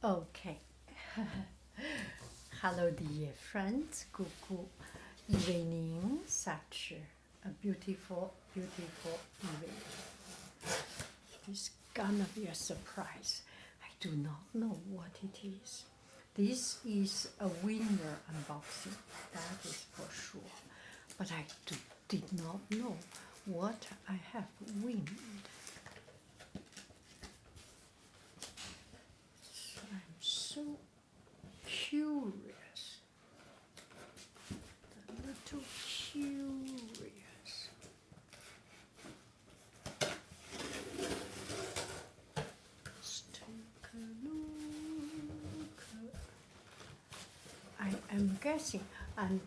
Okay. Hello, dear friends. Good evening. Such a beautiful, beautiful evening. It's gonna be a surprise. I do not know what it is. This is a winner unboxing, that is for sure. But I did not know what I have won. I'm so curious. A little curious. Let's take a look. I am guessing, and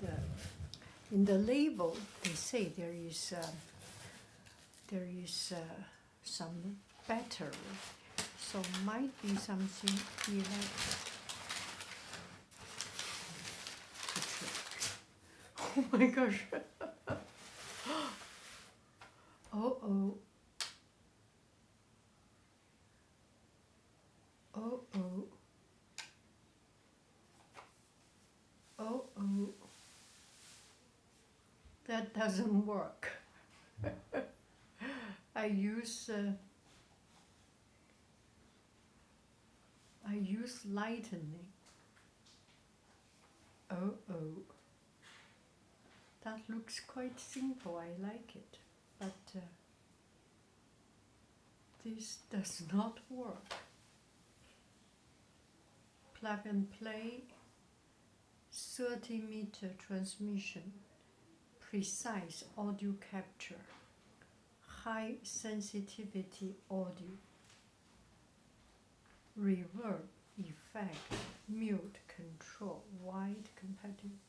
in the label they say there is some battery, so might be something electric. Oh my gosh. Oh oh. Oh oh. Oh oh. That doesn't work. I use lightning. Oh oh. That looks quite simple. I like it, but this does not work. Plug and play. 30-meter transmission. Precise audio capture. High sensitivity audio. Reverb effect. Mute control. Wide compatible.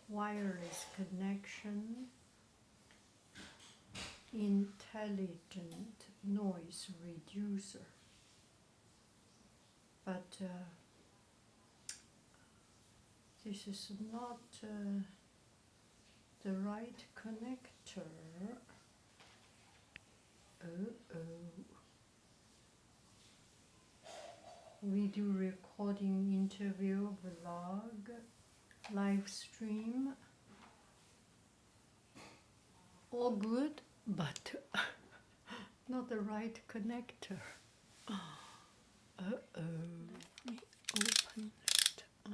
Wireless connection. Intelligent noise reducer. But this is not the right connector. Video recording, interview, vlog, live stream. All good, but not the right connector. Let me open it up.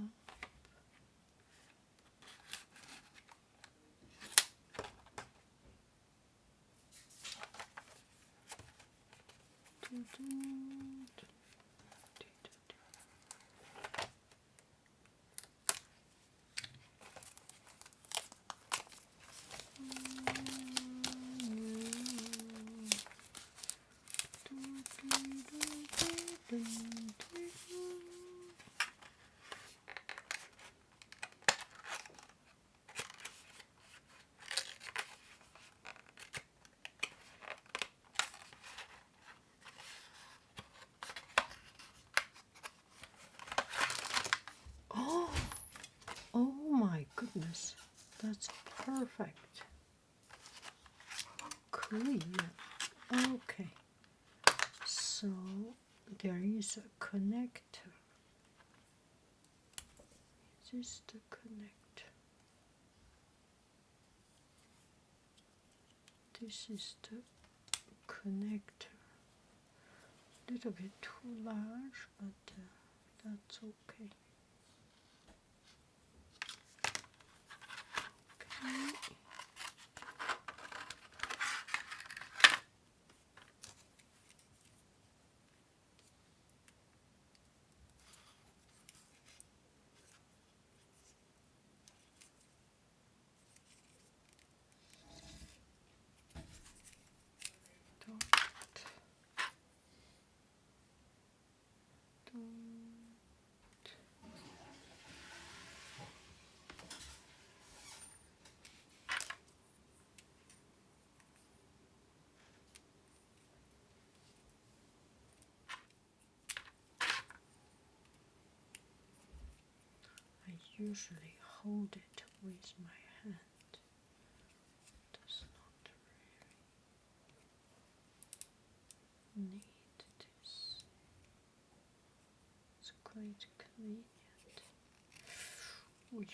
Oh my goodness, that's perfect. Clear. Okay, so there is a connector. Is this the connector? This is the connector. A little bit too large, but that's okay. Okay. I usually hold it with my hand. Does not really need this. It's quite convenient. Feel it.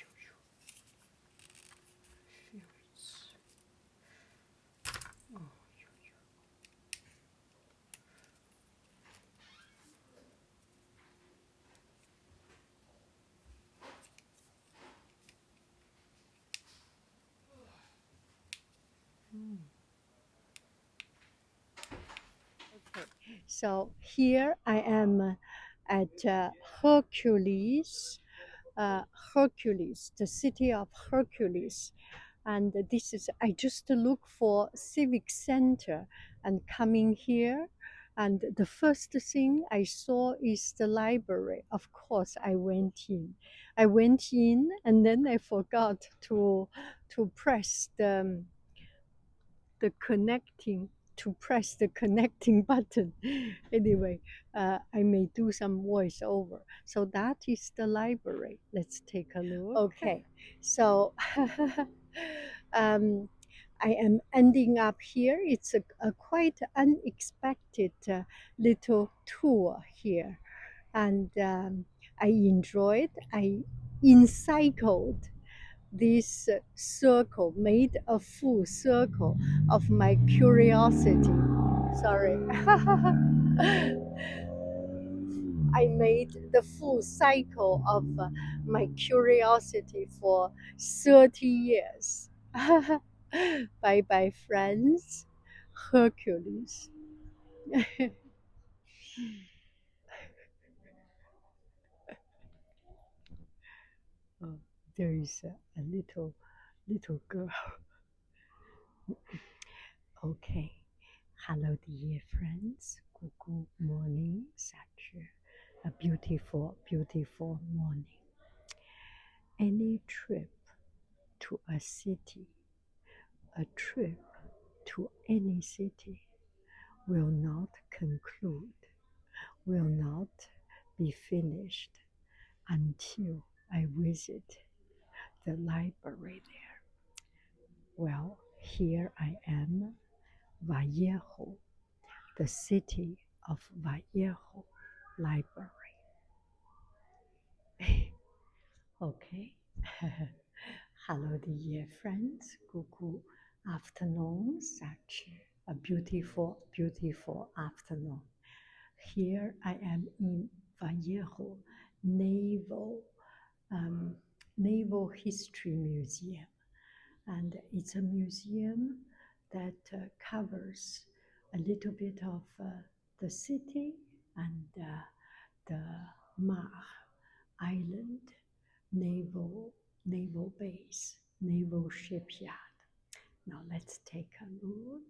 Oh, okay, so here I am at Hercules, Hercules, the city of Hercules. And this is, I just look for civic center and coming here. And the first thing I saw is the library. Of course, I went in. I went in and then I forgot to press the connecting to press the connecting button. Anyway, I may do some voiceover. So that is the library. Let's take a look. Okay, so I am ending up here. It's a quite unexpected little tour here, and I enjoyed. I encircled this circle, made a full circle of my curiosity. Sorry. I made the full cycle of my curiosity for 30 years. Bye bye, friends. Hercules. Oh, there is a little girl. Okay. Hello, dear friends. Good morning. Such a beautiful, beautiful morning. Any trip to a city, a trip to any city will not conclude, will not be finished until I visit the library there. Well, here I am, Vallejo, the city of Vallejo Library. Okay. Hello, dear friends. Good afternoon. Such a beautiful, beautiful afternoon. Here I am in Vallejo Naval History Museum, and it's a museum that covers a little bit of the city and the Mar Island naval base, naval shipyard. Now let's take a look.